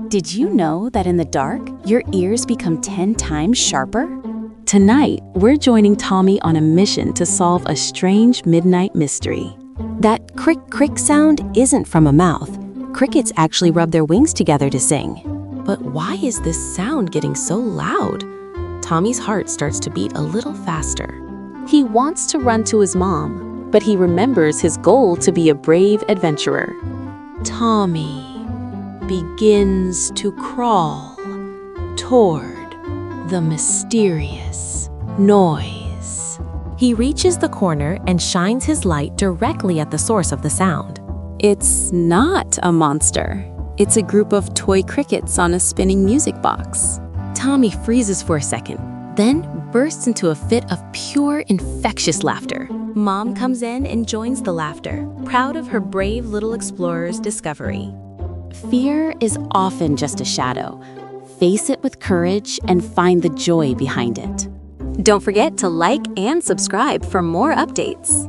Did you know that in the dark, your ears become 10 times sharper? Tonight, we're joining Tommy on a mission to solve a strange midnight mystery. That crick-crick sound isn't from a mouth. Crickets actually rub their wings together to sing. But why is this sound getting so loud? Tommy's heart starts to beat a little faster. He wants to run to his mom, but he remembers his goal to be a brave adventurer. Tommy begins to crawl toward the mysterious noise. He reaches the corner and shines his light directly at the source of the sound. It's not a monster. It's a group of toy crickets on a spinning music box. Tommy freezes for a second, then bursts into a fit of pure, infectious laughter. Mom comes in and joins the laughter, proud of her brave little explorer's discovery. Fear is often just a shadow. Face it with courage and find the joy behind it. Don't forget to like and subscribe for more updates.